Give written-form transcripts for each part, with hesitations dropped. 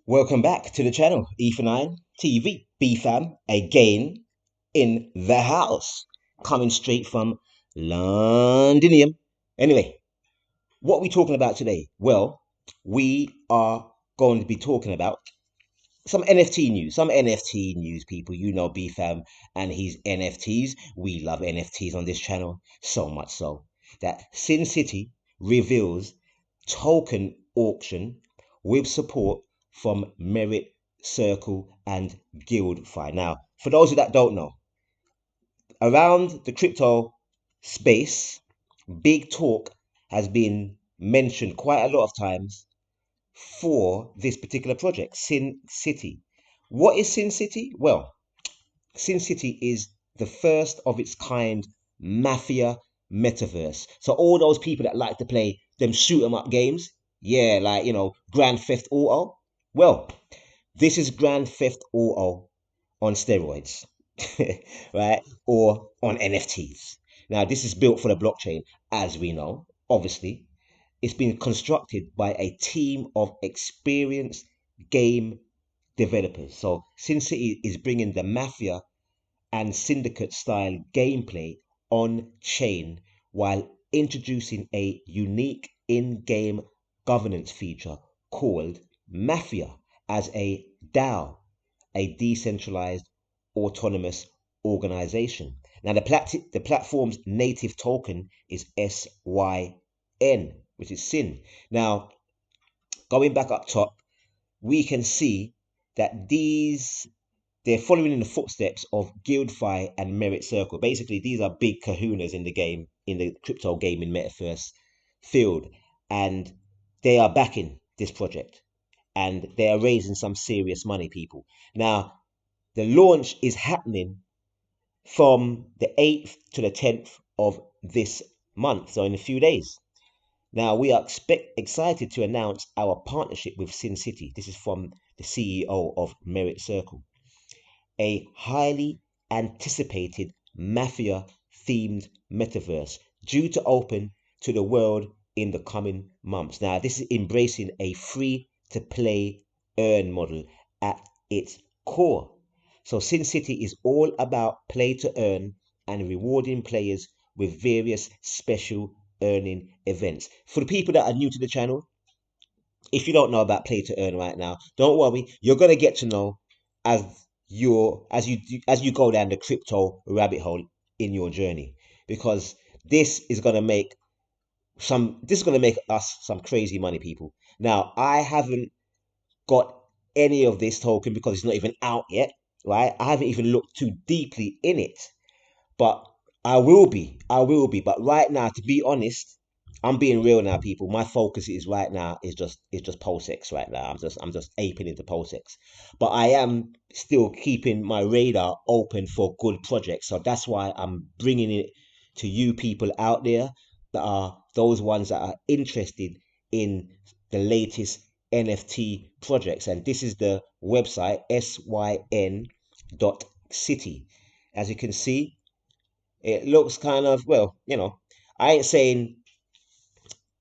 Welcome back to the channel, E9 TV, BFAM, again in the house, coming straight from Londinium. Anyway, what are we talking about today? Well, we are going to be talking about some NFT news. Some NFT news, people. You know BFAM and his NFTs. We love NFTs on this channel, so much so that Sin City reveals token auction with support from Merit Circle and GuildFi. Now, for those that don't know, around the crypto space, big talk has been mentioned quite a lot of times for this particular project, Sin City. What is Sin City? Well, Sin City is the first of its kind mafia metaverse. So all those people that like to play them shoot 'em up games, yeah, like Grand Theft Auto. Well, this is Grand Theft Auto on steroids, right? Or on NFTs. Now, this is built for the blockchain, as we know, obviously. It's been constructed by a team of experienced game developers. So Sin City is bringing the mafia and syndicate style gameplay on chain while introducing a unique in-game governance feature called Mafia as a DAO, a decentralized autonomous organization. Now the platform's native token is SYN, which is SYN. Now, going back up top, we can see that they're following in the footsteps of GuildFi and Merit Circle. Basically, these are big kahunas in the game, in the crypto gaming metaverse field, and they are backing this project and they are raising some serious money, people. Now, the launch is happening from the 8th to the 10th of this month, so in a few days. Now, we are excited to announce our partnership with Sin City. This is from the CEO of Merit Circle, a highly anticipated mafia themed metaverse due to open to the world in the coming months. Now, this is embracing a free to play earn model at its core. So, Sin City is all about play to earn and rewarding players with various special earning events. For the people that are new to the channel, if you don't know about play to earn right now, don't worry, you're going to get to know as you go down the crypto rabbit hole in your journey, because this is going to make us some crazy money, people. Now, I haven't got any of this token because it's not even out yet, right? I haven't even looked too deeply in it, but I will be. But right now, to be honest, I'm being real now, people. My focus is right now is just PulseX right now. I'm just aping into PulseX, but I am still keeping my radar open for good projects. So that's why I'm bringing it to you people out there that are those ones that are interested in the latest NFT projects. And this is the website syn.city. As you can see, it looks kind of, well, I ain't saying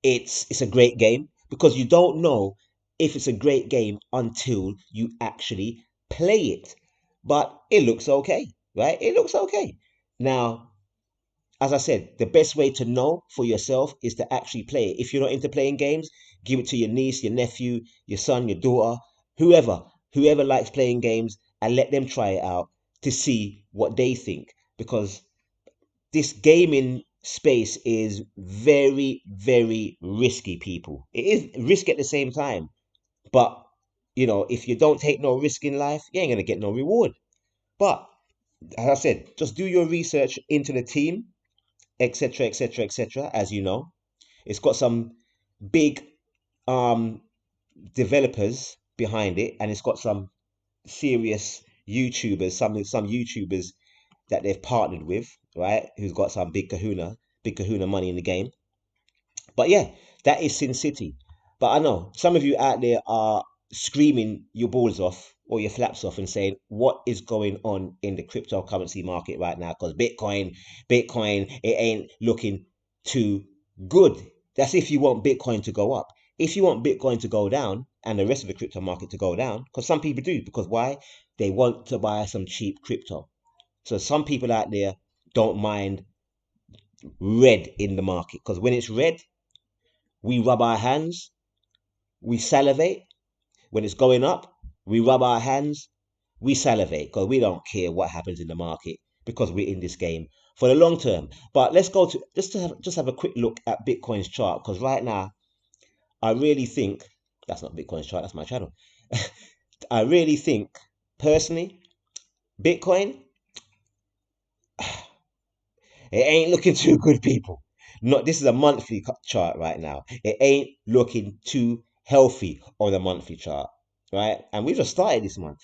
it's a great game, because you don't know if it's a great game until you actually play it. But it looks okay, right? It looks okay. Now, as I said, the best way to know for yourself is to actually play it. If you're not into playing games, give it to your niece, your nephew, your son, your daughter, whoever likes playing games, and let them try it out to see what they think. Because this gaming space is very, very risky, people. It is risky at the same time. But, if you don't take no risk in life, you ain't going to get no reward. But, as I said, just do your research into the team, etc., etc., etc. As you know, it's got some big um developers behind it, and it's got some serious YouTubers, some YouTubers that they've partnered with, right? Who's got some big kahuna money in the game. But yeah, that is Sin City. But I know some of you out there are screaming your balls off or your flaps off and saying, what is going on in the cryptocurrency market right now? Because Bitcoin, it ain't looking too good. That's if you want Bitcoin to go up. If you want Bitcoin to go down and the rest of the crypto market to go down, because some people do, because why? They want to buy some cheap crypto. So some people out there don't mind red in the market, because when it's red, we rub our hands, we salivate. When it's going up, we rub our hands, we salivate, because we don't care what happens in the market, because we're in this game for the long term. But let's go to just have a quick look at Bitcoin's chart, because right now I really think that's not Bitcoin's chart, that's my channel. I really think personally, Bitcoin, it ain't looking too good, people. Not this is a monthly chart right now. It ain't looking too healthy on the monthly chart, right? And we've just started this month.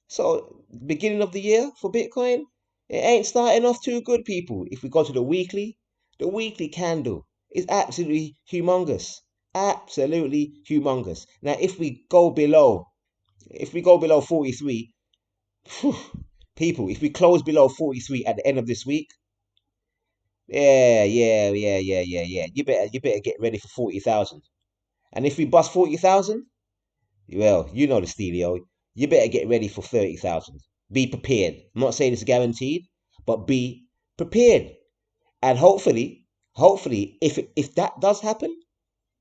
So beginning of the year for Bitcoin, it ain't starting off too good, people. If we go to the weekly candle is absolutely humongous. Absolutely humongous. Now if we go below 43, whew, people, if we close below 43 at the end of this week, yeah. You better get ready for 40,000. And if we bust 40,000, well, you know the steelio. You better get ready for 30,000. Be prepared. I'm not saying it's guaranteed, but be prepared. And hopefully, if that does happen,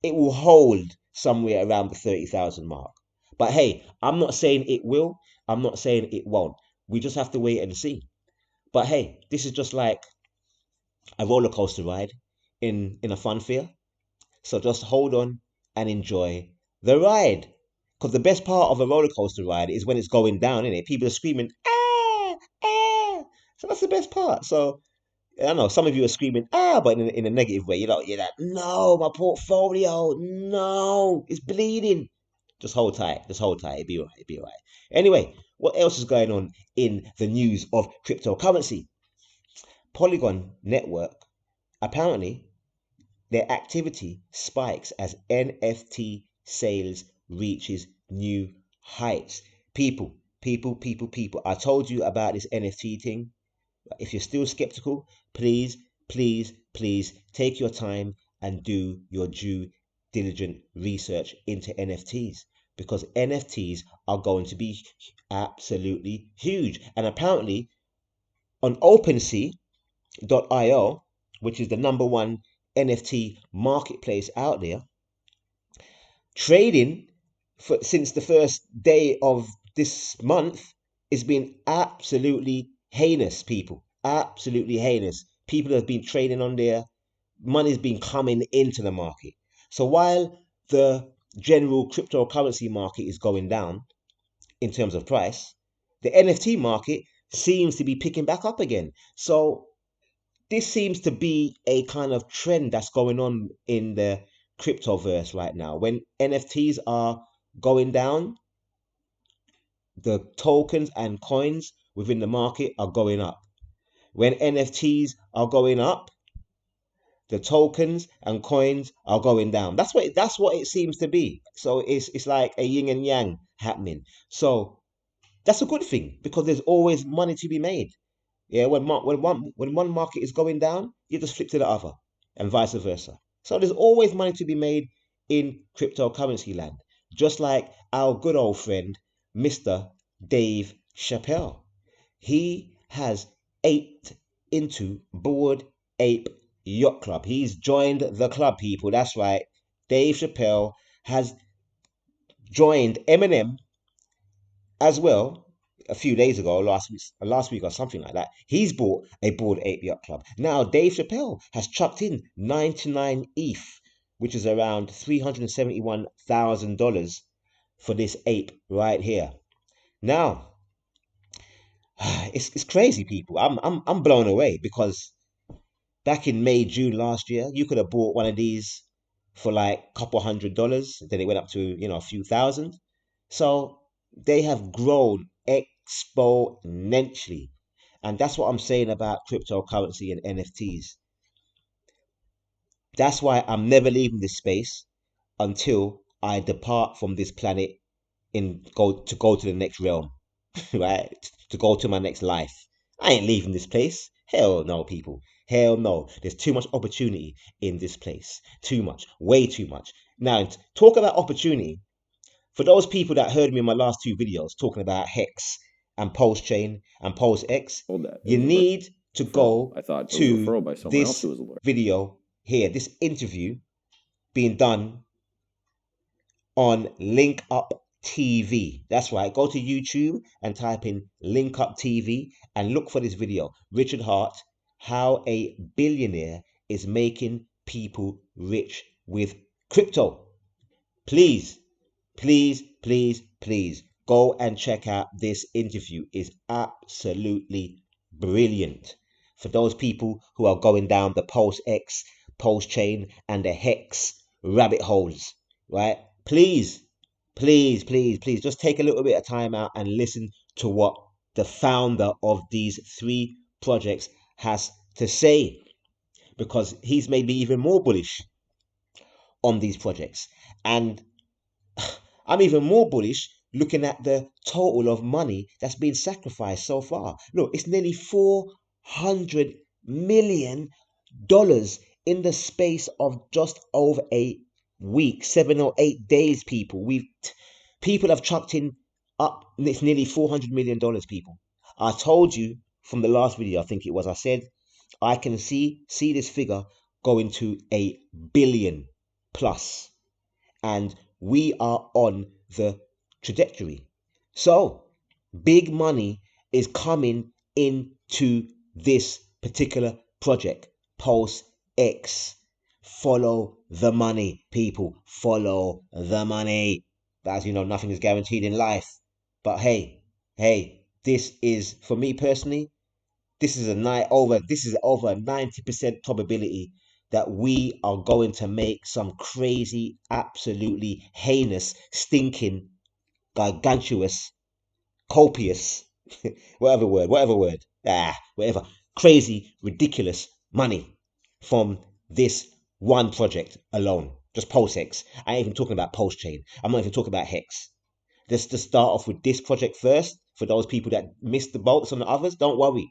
it will hold somewhere around the 30,000 mark. But hey, I'm not saying it will. I'm not saying it won't. We just have to wait and see. But hey, this is just like a roller coaster ride in a fun fair. So just hold on and enjoy the ride. Because the best part of a roller coaster ride is when it's going down, isn't it? People are screaming, ah, ah. So that's the best part. So I know some of you are screaming, ah, but in a negative way. You're like, no, my portfolio, no, it's bleeding. Just hold tight. Just hold tight. It'll be all right. It'll be all right. Anyway, what else is going on in the news of cryptocurrency? Polygon network, apparently their activity spikes as NFT sales reaches new heights. People. I told you about this NFT thing. If you're still skeptical, please take your time and do your due diligent research into NFTs, because NFTs are going to be absolutely huge. And apparently on OpenSea.io, which is the number one NFT marketplace out there, trading since the first day of this month has been absolutely heinous, people. Absolutely heinous. People have been trading on there. Money's been coming into the market. So while the general cryptocurrency market is going down in terms of price, the NFT market seems to be picking back up again. So this seems to be a kind of trend that's going on in the cryptoverse right now. When NFTs are going down, the tokens and coins within the market are going up. When NFTs are going up, the tokens and coins are going down. That's what it seems to be. So it's like a yin and yang happening. So that's a good thing, because there's always money to be made. Yeah, when one market is going down, you just flip to the other, and vice versa. So there's always money to be made in cryptocurrency land, just like our good old friend, Mr. Dave Chappelle. He has aped into Bored Ape Yacht Club. He's joined the club, people. That's right. Dave Chappelle has joined Eminem as well a few days ago, last week or something like that. He's bought a Bored Ape Yacht Club. Now Dave Chappelle has chucked in 99 ETH, which is around $371,000 for this ape right here. Now it's crazy, people. I'm blown away, because back in May, June last year, you could have bought one of these for like a couple $100. Then it went up to, a few thousand. So they have grown exponentially. And that's what I'm saying about cryptocurrency and NFTs. That's why I'm never leaving this space until I depart from this planet in go to the next realm, right? To go to my next life. I ain't leaving this place. Hell no, people. Hell no. There's too much opportunity in this place. Too much. Way too much. Now, talk about opportunity. For those people that heard me in my last two videos talking about Hex and Pulse Chain and Pulse X, that it you was a need to referral. go I thought it was a to referral by someone else this who was a lawyer. video here, this interview being done on Link Up TV. That's right. Go to YouTube and type in Link Up TV and look for this video. Richard Hart, how a billionaire is making people rich with crypto. Please, please, please, please go and check out this interview. It's absolutely brilliant. For those people who are going down the Pulse X, Pulse Chain, and the Hex rabbit holes, right? Please, please, please, please just take a little bit of time out and listen to what the founder of these three projects has to say, because he's made me even more bullish on these projects. And I'm even more bullish looking at the total of money that's been sacrificed so far. Look, it's nearly $400 million in the space of just over a week, 7 or 8 days, people. People have chucked in up, it's nearly $400 million, people. I told you from the last video, I think it was, I said I can see this figure going to a billion plus, and we are on the trajectory. So, big money is coming into this particular project, Pulse X. Follow the money, people. Follow the money. But as you know, nothing is guaranteed in life. But hey, this is, for me personally, this is over a 90% probability that we are going to make some crazy, absolutely heinous, stinking, gargantuous, copious, whatever, crazy, ridiculous money from this one project alone. Just Pulse X. I ain't even talking about Pulse Chain. I'm not even talking about Hex. Just to start off with this project first, for those people that missed the boats on the others, don't worry.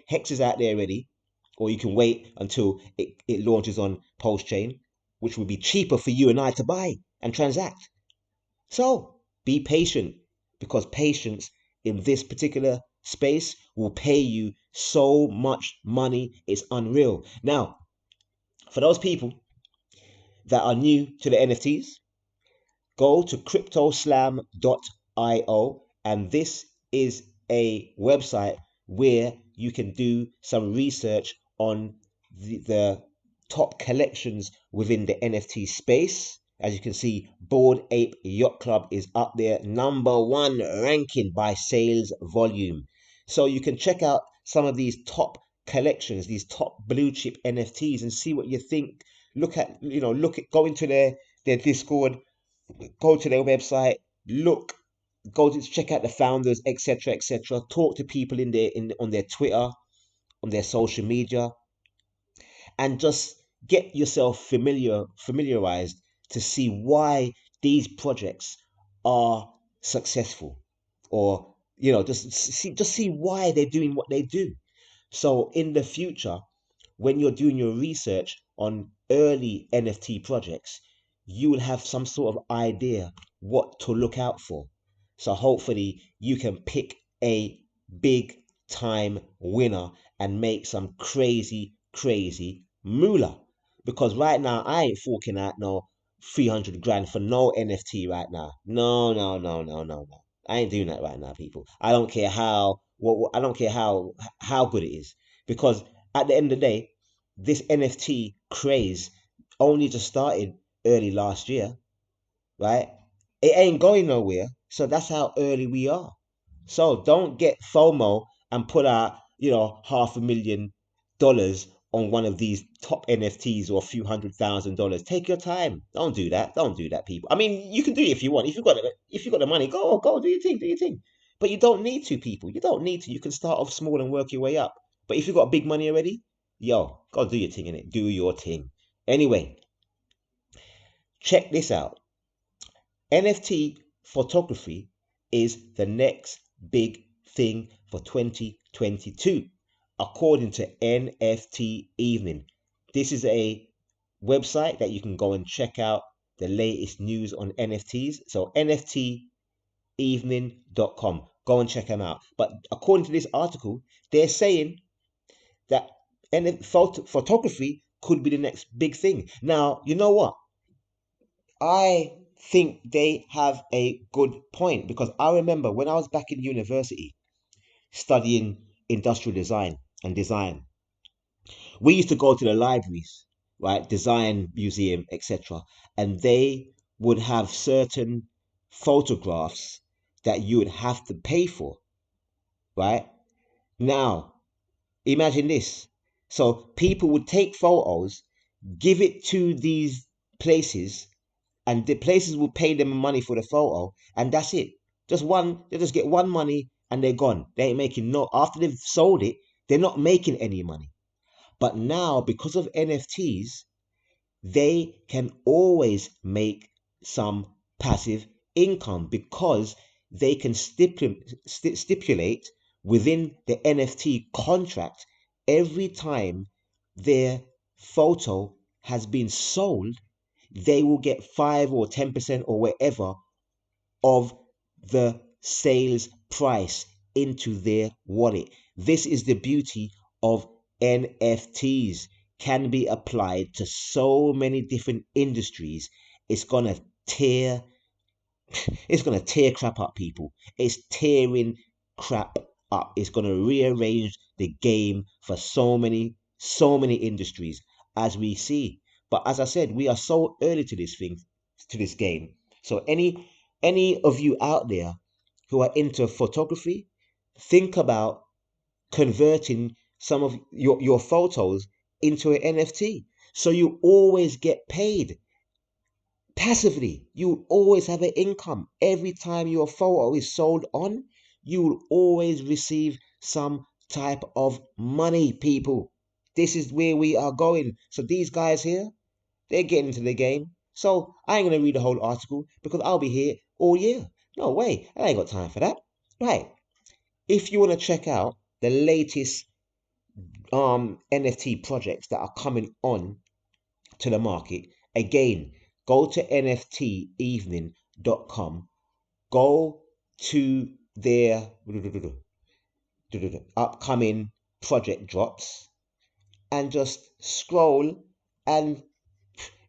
Hex is out there already, or you can wait until it launches on Pulse Chain, which would be cheaper for you and I to buy and transact. So be patient, because patience in this particular space will pay you so much money, it's unreal. Now, for those people that are new to the NFTs, go to cryptoslam.io, and this is a website where you can do some research on the top collections within the NFT space. As you can see, Bored Ape Yacht Club is up there, #1 ranking by sales volume. So you can check out some of these top collections, these top blue chip NFTs, and see what you think. Go into their Discord, go to their website, look, go to check out the founders, etc., etc. Talk to people on their Twitter, on their social media, and just get yourself familiarized to see why these projects are successful, or just see why they're doing what they do. So in the future, when you're doing your research on early NFT projects, you will have some sort of idea what to look out for. So hopefully you can pick a big time winner and make some crazy, crazy moolah. Because right now I ain't forking out no 300 grand for no NFT right now. No, no, no, no, no, no. I ain't doing that right now, people. I don't care I don't care how good it is, because at the end of the day, this NFT craze only just started early last year, right? It ain't going nowhere. So that's how early we are. So don't get FOMO and put out, $500,000 on one of these top NFTs or a few $100,000. Take your time. Don't do that. Don't do that, people. I mean, you can do it if you want. If you got the money, go do your thing, do your thing. But you don't need to, people. You don't need to. You can start off small and work your way up. But if you got big money already, yo, go do your thing in it. Do your thing. Anyway, check this out. NFT photography is the next big thing for 2022, according to NFT Evening. This is a website that you can go and check out the latest news on NFTs. So nftevening.com. Go and check them out. But according to this article, they're saying that photography could be the next big thing. Now, you know what? I think they have a good point, because I remember when I was back in university studying industrial design and design, we used to go to the libraries, right, design museum, etc., and they would have certain photographs that you would have to pay for, right? Now, imagine this. So people would take photos, give it to these places, and the places will pay them money for the photo, and that's it. Just one, they just get one money and they're gone. They ain't making no, after they've sold it, they're not making any money. But now, because of NFTs, they can always make some passive income, because they can stipulate within the NFT contract every time their photo has been sold, they will get 5 or 10% or whatever of the sales price into their wallet. This is the beauty of NFTs. Can be applied to so many different industries. It's gonna tear it's gonna tear crap up, people. It's tearing crap up. It's gonna rearrange the game for so many industries, as we see. But as I said, we are so early to this thing, to this game. So any of you out there who are into photography, think about converting some of your photos into an NFT. So you always get paid passively. You always have an income. Every time your photo is sold on, you will always receive some type of money, people. This is where we are going. So these guys here, they're getting into the game. So I ain't gonna read the whole article, because I'll be here all year. No way, I ain't got time for that. Right. If you want to check out the latest NFT projects that are coming on to the market, again, go to nftevening.com, go to their upcoming project drops, and just scroll, and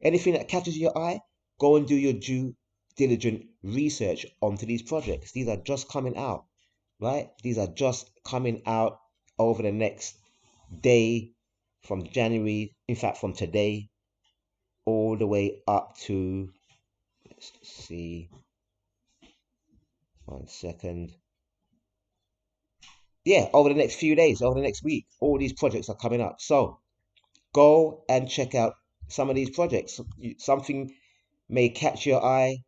anything that catches your eye, go and do your due diligent research onto these projects. These are just coming out, right? These are just coming out over the next day, from January, in fact, from today all the way up to, let's see, 1 second. Yeah, over the next few days, over the next week, all these projects are coming up. So go and check out some of these projects. Something may catch your eye,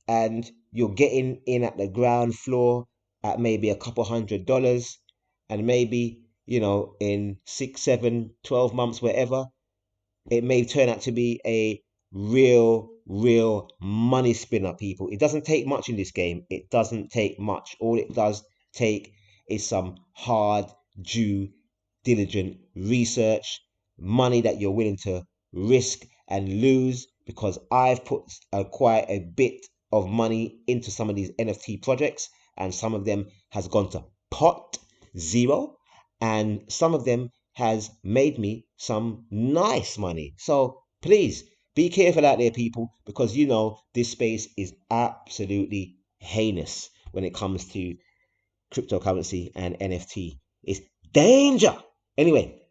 and you're getting in at the ground floor at maybe a couple $100, and maybe, in 6, 7, 12 months, wherever, it may turn out to be a real money spinner, people. It doesn't take much in this game. It doesn't take much. All it does take is some hard, due diligent research, money that you're willing to risk and lose, because I've put quite a bit of money into some of these NFT projects, and some of them has gone to pot zero, and some of them has made me some nice money. So please be careful out there, people, because this space is absolutely heinous when it comes to cryptocurrency and NFT. It's danger. Anyway,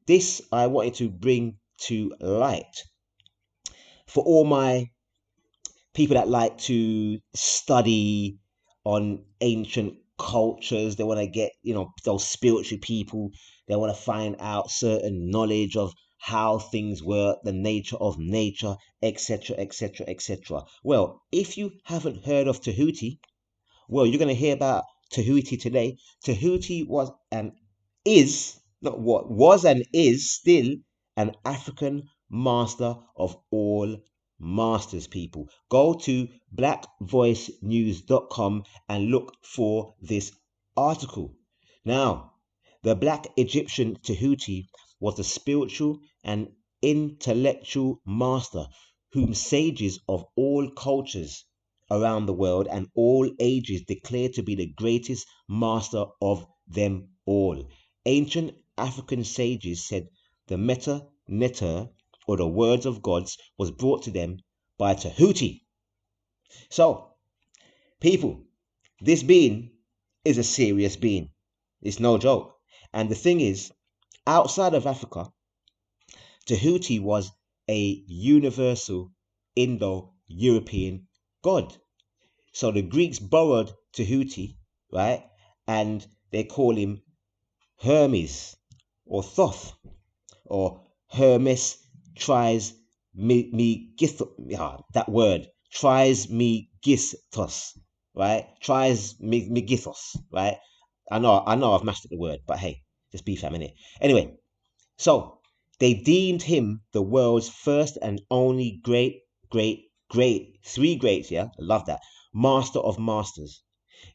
this I wanted to bring to light for all my people that like to study on ancient cultures. They want to get, those spiritual people. They want to find out certain knowledge of how things work, the nature of nature, etc., etc., etc. Well, if you haven't heard of Tahuti, well, you're going to hear about Tahuti today. Tahuti was and is, not what, was and is still an African master of all masters, people. Go to blackvoicenews.com and look for this article. Now, the Black Egyptian Tahuti was the spiritual and intellectual master, whom sages of all cultures around the world and all ages declare to be the greatest master of them all. Ancient African sages said the meta neter, or the words of gods, was brought to them by Tahuti. So, people, this being is a serious being. It's no joke. And the thing is, outside of Africa, Tahuti was a universal Indo-European god. So the Greeks borrowed Tahuti, right? And they call him Hermes or Thoth or Hermes that word, Trismegistos, right? Trismegistos, right? I know I've mastered the word, but hey, just be fam, innit? Anyway, so they deemed him the world's first and only three greats, yeah, I love that, master of masters.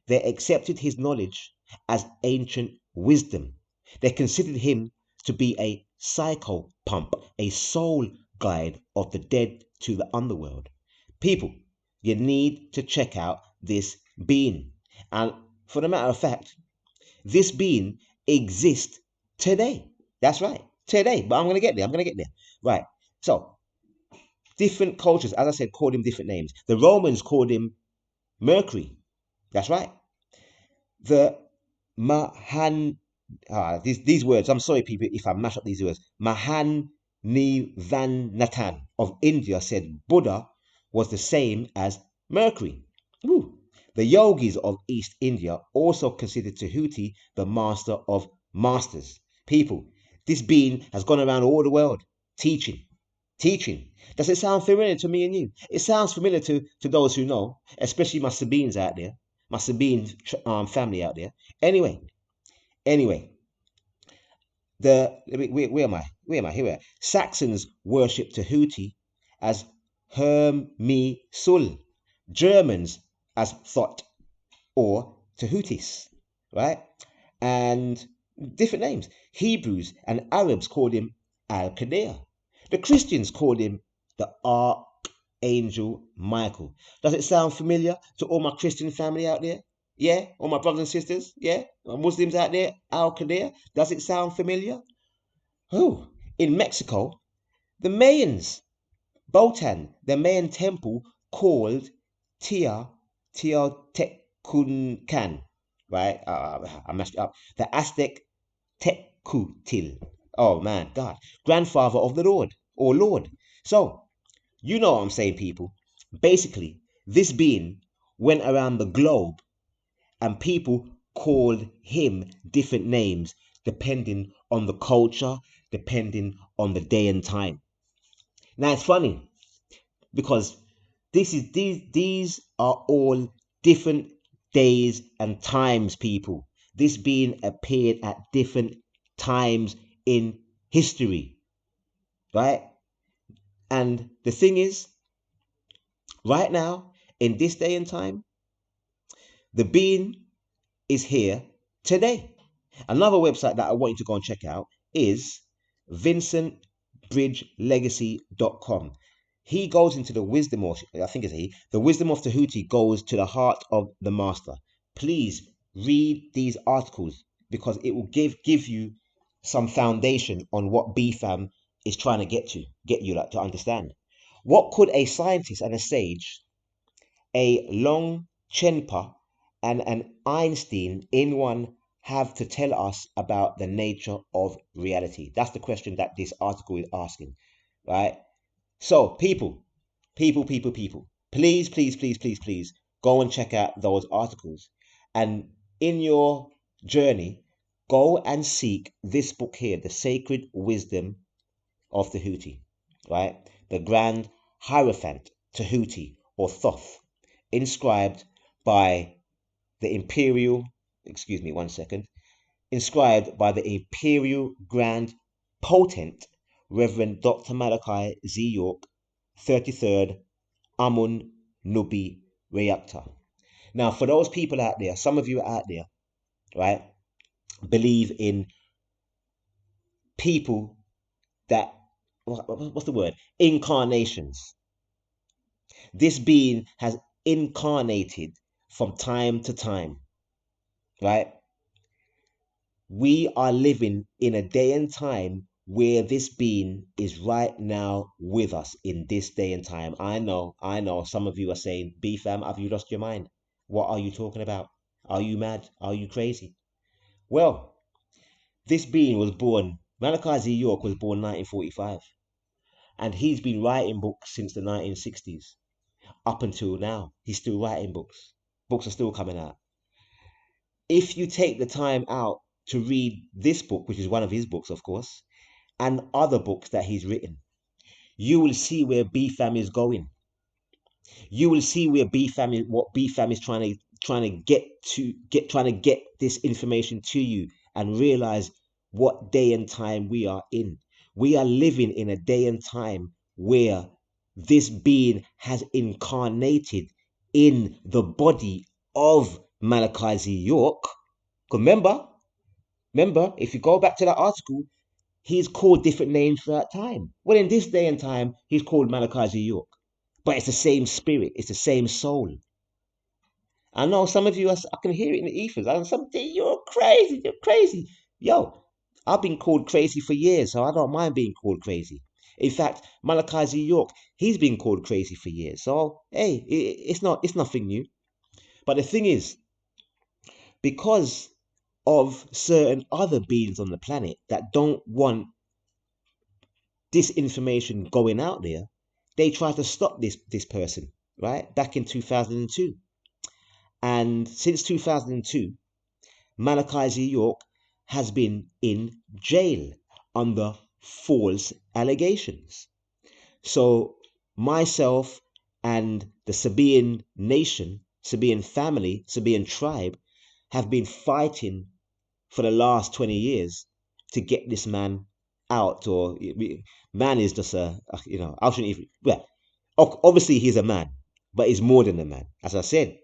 They accepted his knowledge as ancient wisdom. They considered him to be a psychopump, a soul guide of the dead to the underworld. People, you need to check out this being. And for the matter of fact, this being exists today. That's right, today. But I'm going to get there. Right. So, different cultures, as I said, called him different names. The Romans called him Mercury. That's right. The Mahan, these words, I'm sorry, people, if I mash up these words. Mahan Nivanatan of India said Buddha was the same as Mercury. Woo. The yogis of East India also considered Tahuti the master of masters. People, this being has gone around all the world teaching. Does it sound familiar to me and you? It sounds familiar to those who know, especially my Sabines out there, my Sabine family out there. Anyway, where am I? Here we are. Saxons worship Tahuti as Hermisul, Germans as Thot or Tahutis, right? And different names. Hebrews and Arabs called him Al-Qadir. The Christians called him the Archangel Michael. Does it sound familiar to all my Christian family out there? Yeah, all my brothers and sisters, yeah, Muslims out there, Al-Qadir. Does it sound familiar? Oh, in Mexico, the Mayans, Botan, the Mayan temple called Teotihuacan, right? I messed it up. The Aztec Tecutil. Oh man, God, grandfather of the Lord or Lord. So, you know what I'm saying, people. Basically, this being went around the globe and people called him different names depending on the culture, depending on the day and time. Now it's funny because these are all different days and times, people. This being appeared at different times in history, right? And the thing is, right now, in this day and time, the being is here today. Another website that I want you to go and check out is vincentbridgelegacy.com. He goes into the wisdom, or I think it's the wisdom of Tahuti goes to the heart of the master. Please read these articles because it will give you some foundation on what BFAM is trying to get you like to understand. What could a scientist and a sage, a Long Chenpa and an Einstein in one have to tell us about the nature of reality? That's the question that this article is asking, right? So, people, please, go and check out those articles. And in your journey, go and seek this book here, The Sacred Wisdom of Tahuti, right? The Grand Hierophant Tahuti or Thoth, inscribed by the Imperial, excuse me one second, inscribed by the Imperial Grand Potent Reverend Dr. Malachi Z. York, 33rd Amun Nubi Reactor. Now, for those people out there, some of you out there, right, believe in people that what's the word? Incarnations. This being has incarnated from time to time, right? We are living in a day and time where this being is right now with us in this day and time. I know some of you are saying, B fam, have you lost your mind? What are you talking about? Are you mad? Are you crazy? Well, this being was born, Malachi Z. York was born 1945, and he's been writing books since the 1960s up until now. He's still writing books. Books are still coming out. If you take the time out to read this book, which is one of his books, of course, and other books that he's written, you will see where BFAM is going. You will see where BFAM is, what BFAM is trying to get this information to you, and realize what day and time we are in. We are living in a day and time where this being has incarnated in the body of Malachi Z. York. Remember, if you go back to that article, he's called different names for that time. Well, in this day and time, he's called Malachi Z. York. But it's the same spirit, it's the same soul. I know some of you, I can hear it in the ethers. I'm something, you're crazy, you're crazy. Yo, I've been called crazy for years, so I don't mind being called crazy. In fact, Malachi Z. York, he's been called crazy for years. So, hey, it's nothing new. But the thing is, because of certain other beings on the planet that don't want this information going out there, they tried to stop this person, right? Back in 2002. And since 2002, Malachi Z. York has been in jail under false allegations. So myself and the Sabaean nation, Sabaean family, Sabaean tribe have been fighting for the last 20 years to get this man out. Or man is just I shouldn't even, well, obviously he's a man, but he's more than a man. As I said,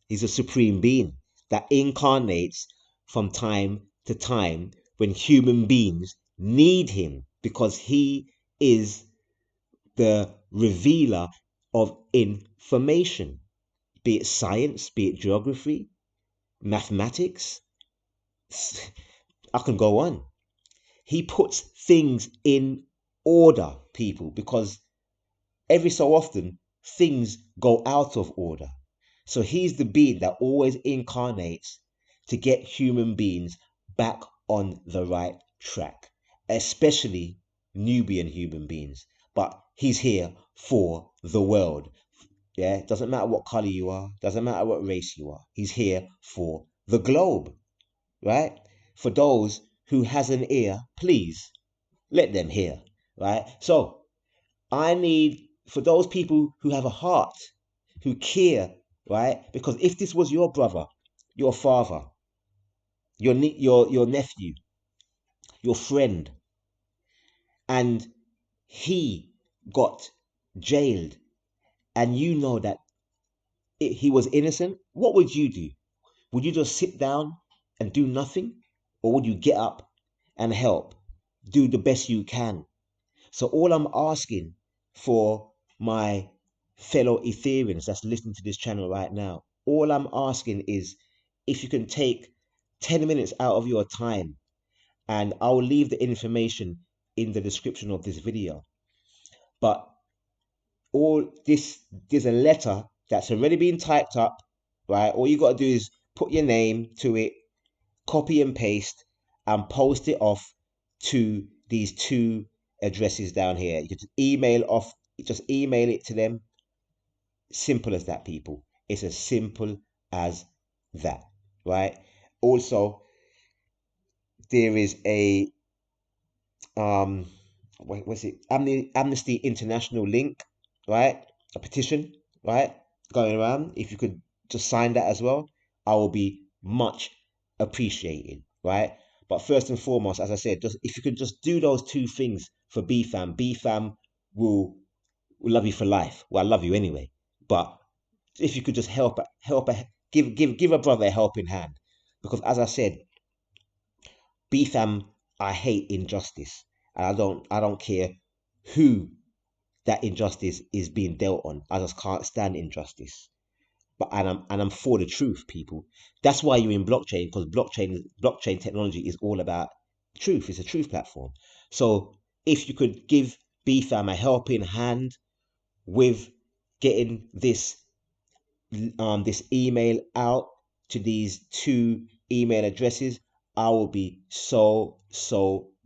he's a supreme being that incarnates from time to time when human beings need him, because he is the revealer of information, be it science, be it geography, mathematics. I can go on. He puts things in order, people, because every so often things go out of order. So he's the being that always incarnates to get human beings back on the right track, especially Nubian human beings. But he's here for the world. Yeah, it doesn't matter what color you are, doesn't matter what race you are. He's here for the globe, right? For those who has an ear, please let them hear, right? So I need, for those people who have a heart, who care, right? Because if this was your brother, your father, your nephew, your friend, and he got jailed, and you know that he was innocent, what would you do? Would you just sit down and do nothing? Or would you get up and help? Do the best you can. So all I'm asking for my fellow Ethereans that's listening to this channel right now, all I'm asking is if you can take 10 minutes out of your time, and I'll leave the information in the description of this video. But all this, there's a letter that's already been typed up, right? All you got to do is put your name to it, copy and paste, and post it off to these two addresses down here. You just email it to them. Simple as that, people. It's as simple as that, right? Also, there is a what's it, Amnesty International link, right? A petition, right, going around. If you could just sign that as well, I will be much appreciated, right? But first and foremost, as I said, just if you could just do those two things for BFAM, BFAM will love you for life. Well, I love you anyway, but if you could just give a brother a helping hand, because as I said, BFAM, I hate injustice, and I don't care who that injustice is being dealt on. I just can't stand injustice. But I'm for the truth, people. That's why you're in blockchain, because blockchain technology is all about truth. It's a truth platform. So if you could give BFAM a helping hand with getting this email out to these two email addresses, I will be so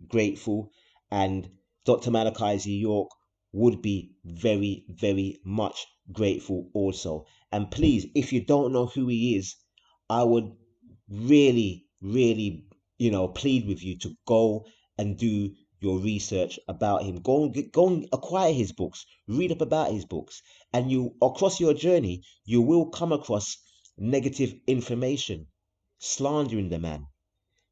grateful. And Dr. Malachi Z. York would be very much grateful also. And please, if you don't know who he is, I would really, plead with you to go and do your research about him. Go and acquire his books, read up about his books, and you across your journey, you will come across negative information, slandering the man.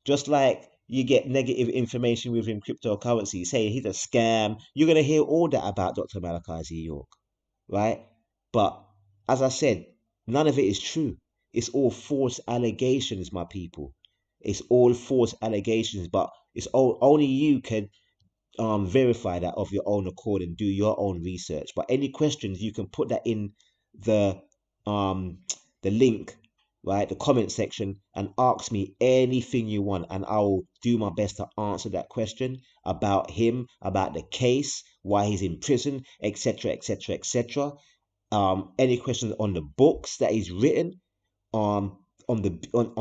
Just like you get negative information within cryptocurrency, saying he's a scam. You're gonna hear all that about Dr. Malachi Z. York, right? But as I said, none of it is true. It's all false allegations, my people. It's all false allegations, but only you can verify that of your own accord and do your own research. But any questions, you can put that in the um the link, right, the comment section, and ask me anything you want, and I will do my best to answer that question about him, about the case, why he's in prison, etc. Any questions on the books that he's written, on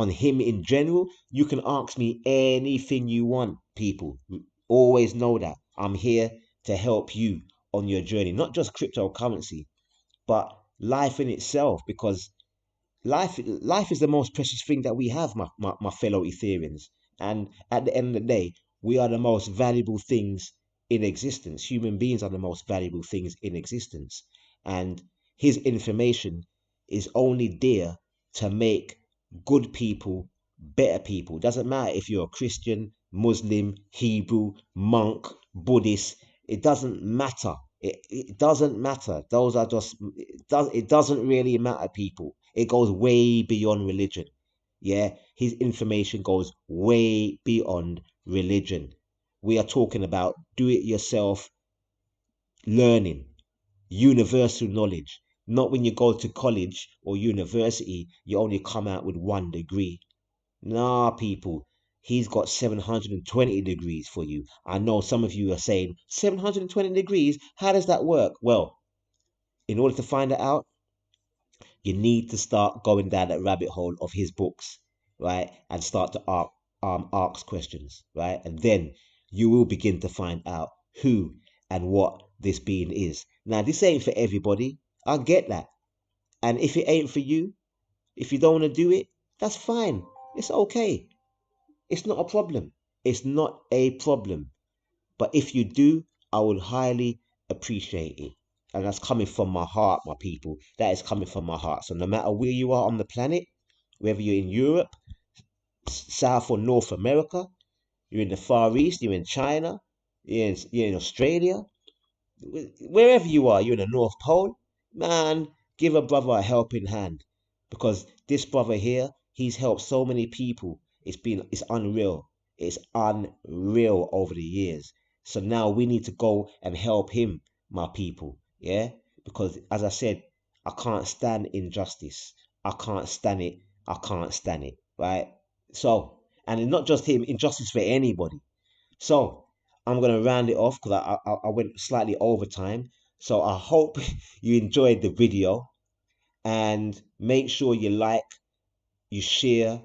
him in general, you can ask me anything you want, people. Always know that I'm here to help you on your journey, not just cryptocurrency, but life in itself, because life is the most precious thing that we have, my fellow Ethereans. And at the end of the day, we are the most valuable things in existence. Human beings are the most valuable things in existence. And his information is only there to make good people better people. Doesn't matter if you're a Christian, Muslim, Hebrew, monk, Buddhist. It doesn't matter. It doesn't matter. Those are just it doesn't really matter, people. It goes way beyond religion. Yeah, his information goes way beyond religion. We are talking about do it yourself learning, universal knowledge. Not when you go to college or university, you only come out with 1 degree. Nah, people, he's got 720 degrees for you. I know some of you are saying 720 degrees, how does that work? Well, in order to find it out, you need to start going down that rabbit hole of his books, right? And start to ask questions, right? And then you will begin to find out who and what this being is. Now, this ain't for everybody. I get that. And if it ain't for you, if you don't want to do it, that's fine. It's okay. It's not a problem. It's not a problem. But if you do, I would highly appreciate it. And that's coming from my heart, my people. That is coming from my heart. So no matter where you are on the planet, whether you're in Europe, South or North America, you're in the Far East, you're in China, you're in Australia, wherever you are, you're in the North Pole, man, give a brother a helping hand. Because this brother here, he's helped so many people. It's unreal. It's unreal over the years. So now we need to go and help him, my people. Yeah? Because as I said, I can't stand injustice. I can't stand it. I can't stand it. Right? So, and it's not just him, injustice for anybody. So I'm gonna round it off because I went slightly over time. So I hope you enjoyed the video, and make sure you like, you share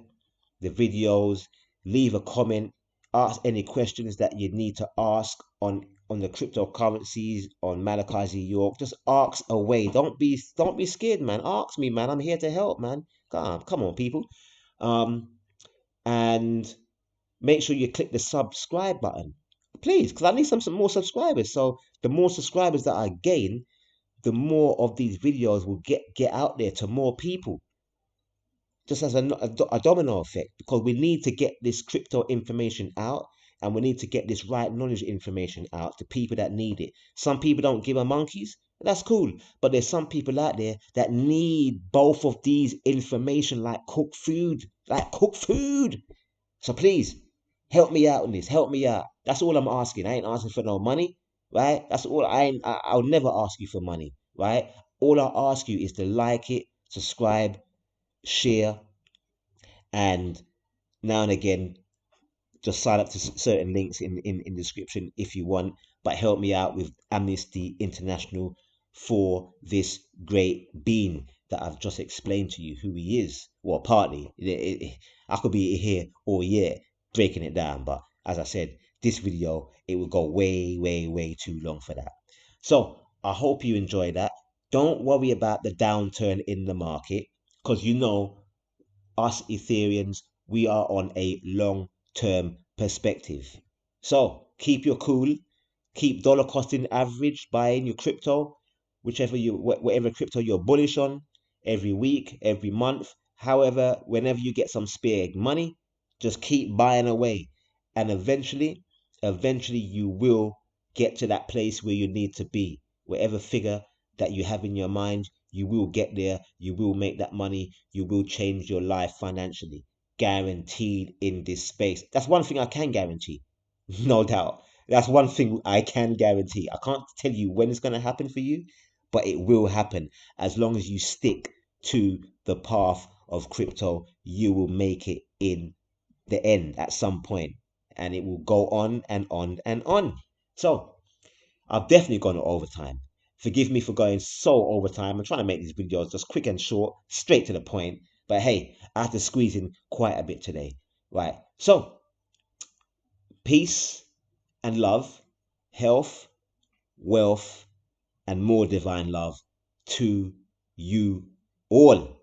the videos, leave a comment, ask any questions that you need to ask on the cryptocurrencies, on Malachi Z. York. Just ask away. Don't be scared, man. Ask me, man. I'm here to help, man. Come on, people. Um, and make sure you click the subscribe button, please, because I need some more subscribers. So the more subscribers that I gain, the more of these videos will get out there to more people, just as a domino effect, because we need to get this crypto information out, and we need to get this right knowledge information out to people that need it. Some people don't give a monkeys. That's cool, but there's some people out there that need both of these information like cooked food, So please help me out on this. Help me out. That's all I'm asking. I ain't asking for no money. right? That's all. I'll never ask you for money, right? All I ask you is to like it, subscribe, share, and now and again just sign up to certain links in the description if you want, but help me out with Amnesty International for this great being that I've just explained to you who he is. Well, partly. I could be here all year breaking it down, but as I said, this video, it will go way, way, way too long for that. So I hope you enjoy that. Don't worry about the downturn in the market, because us Ethereans, we are on a long term perspective. So keep your cool, keep dollar costing average buying your crypto, whatever crypto you're bullish on, every week, every month, however, whenever you get some spare money, just keep buying away. And eventually you will get to that place where you need to be. Whatever figure that you have in your mind, you will get there, you will make that money, you will change your life financially. Guaranteed in this space. That's one thing I can guarantee. No doubt. That's one thing I can guarantee. I can't tell you when it's going to happen for you, but it will happen. As long as you stick to the path of crypto, you will make it in the end at some point, and it will go on and on and on. So I've definitely gone overtime. Forgive me for going so overtime. I'm trying to make these videos just quick and short, straight to the point. But hey, I have to squeeze in quite a bit today. Right. So, peace and love, health, wealth, and more divine love to you all.